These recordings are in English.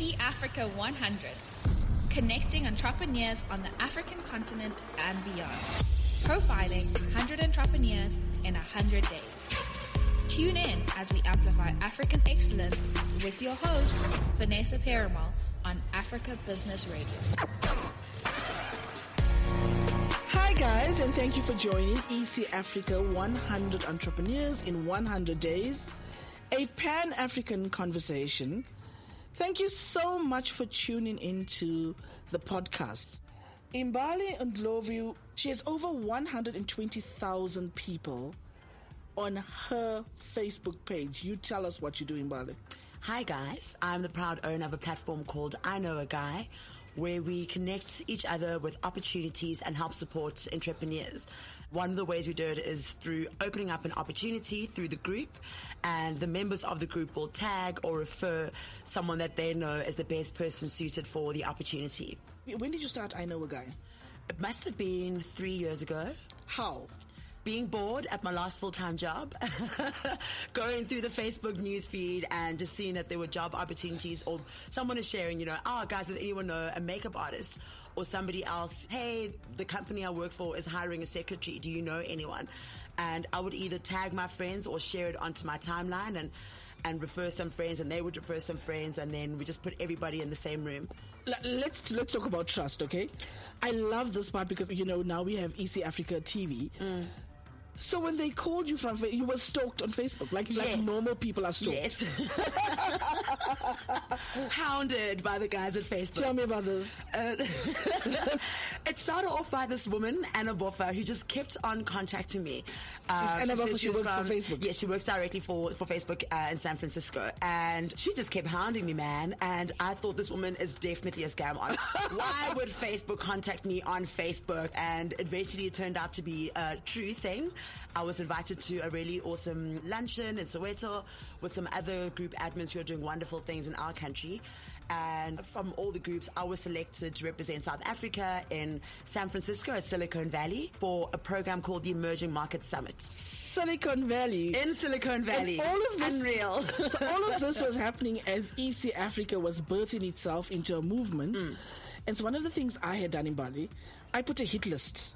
ECAfrica100, connecting entrepreneurs on the African continent and beyond. Profiling 100 entrepreneurs in 100 days. Tune in as we amplify African excellence with your host, Vanessa Perimal, on Africa Business Radio. Hi guys, and thank you for joining ECAfrica100 Entrepreneurs in 100 Days, a Pan-African conversation. Thank you so much for tuning into the podcast. Mbali Ndlovu, she has over 120,000 people on her Facebook page. You tell us what you do, Mbali. Hi guys, I'm the proud owner of a platform called I Know a Guy, where we connect each other with opportunities and help support entrepreneurs. One of the ways we do it is through opening up an opportunity through the group, and the members of the group will tag or refer someone that they know as the best person suited for the opportunity. When did you start I Know a Guy? It must have been 3 years ago. How? Being bored at my last full-time job, going through the Facebook newsfeed and just seeing that there were job opportunities, or someone is sharing, oh guys, does anyone know a makeup artist? Or somebody else, hey, the company I work for is hiring a secretary. Do you know anyone? And I would either tag my friends or share it onto my timeline and refer some friends, and they would refer some friends, and then we just put everybody in the same room. Let's talk about trust, okay? I love this part because, now we have ECAfrica TV. So when they called you from Facebook, you were stalked on Facebook, like normal people are stalked. Yes. Hounded by the guys at Facebook. Tell me about this. It started off by this woman, Anna Boffa, who just kept on contacting me. Anna Boffa, she works for Facebook? Yeah, she works directly for Facebook in San Francisco. And she just kept hounding me, man. And I thought this woman is definitely a scam on. Why would Facebook contact me on Facebook? And eventually it turned out to be a true thing. I was invited to a really awesome luncheon in Soweto with some other group admins who are doing wonderful things in our country. And from all the groups, I was selected to represent South Africa in San Francisco at Silicon Valley for a program called the Emerging Market Summit. Silicon Valley. In Silicon Valley. And all of this, unreal. So all of this was happening as EC Africa was birthing itself into a movement. And so one of the things I had done in Bali, I put a hit list.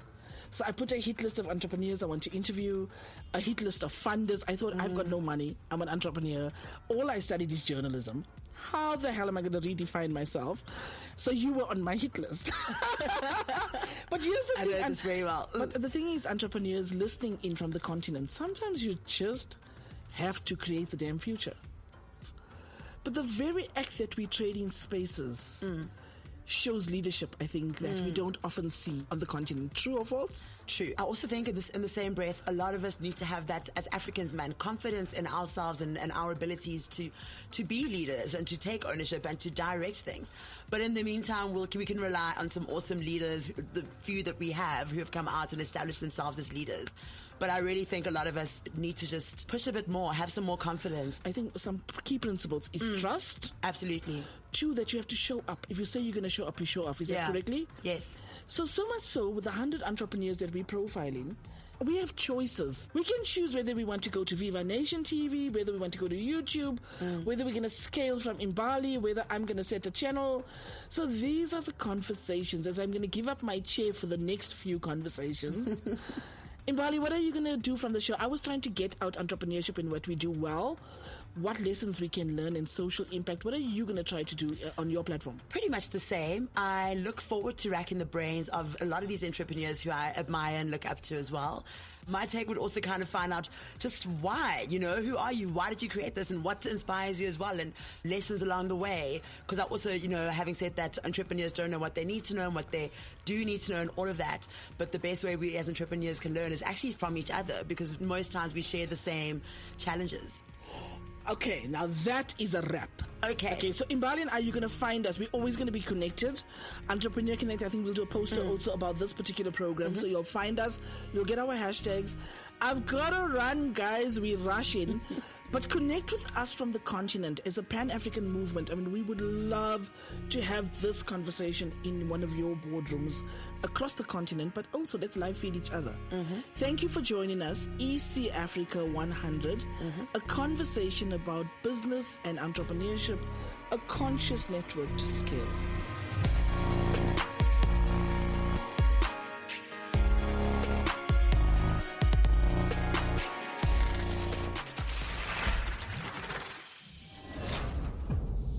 So I put a hit list of entrepreneurs I want to interview, a hit list of funders. I thought, I've got no money. I'm an entrepreneur. All I studied is journalism. How the hell am I going to redefine myself? So you were on my hit list. But here's the thing. I know this very well. But the thing is, entrepreneurs listening in from the continent, sometimes you just have to create the damn future. But the very act that we trade in spaces shows leadership, I think, that we don't often see on the continent. True or false? True. I also think in the same breath, a lot of us need to have that as Africans, man, confidence in ourselves and our abilities to be leaders and to take ownership and to direct things. But in the meantime, we can rely on some awesome leaders, the few that we have who have come out and established themselves as leaders. But I really think a lot of us need to just push a bit more, have some more confidence. I think some key principles is trust. Absolutely. 2, that you have to show up. If you say you're going to show up, you show up. Is that correctly? Yes. So much so, with the 100 entrepreneurs that we're profiling, we have choices. We can choose whether we want to go to Viva Nation TV, whether we want to go to YouTube, whether we're going to scale from Mbali, whether I'm going to set a channel. So these are the conversations, as I'm going to give up my chair for the next few conversations. Mbali, what are you going to do from the show? I was trying to get out entrepreneurship in what we do well, what lessons we can learn, and social impact. What are you going to try to do on your platform? Pretty much the same. I look forward to racking the brains of a lot of these entrepreneurs who I admire and look up to as well. My take would also kind of find out just why, who are you? Why did you create this? And what inspires you as well? And lessons along the way. Because I also, having said that, entrepreneurs don't know what they need to know and what they do need to know and all of that. But the best way we as entrepreneurs can learn is actually from each other, because most times we share the same challenges. Okay, now that is a wrap. Okay, so Mbali and I, you're going to find us. We're always going to be connected. Entrepreneur Connect, I think we'll do a poster also about this particular program. So you'll find us. You'll get our hashtags. I've got to run, guys. We're rushing. But connect with us from the continent as a Pan-African movement. I mean, we would love to have this conversation in one of your boardrooms across the continent, but also let's live feed each other. Thank you for joining us, ECAfrica100, a conversation about business and entrepreneurship, a conscious network to scale.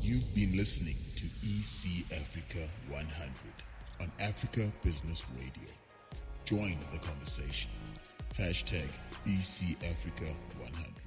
You've been listening to EC Africa 100 on Africa Business Radio. Join the conversation. #EC Africa 100.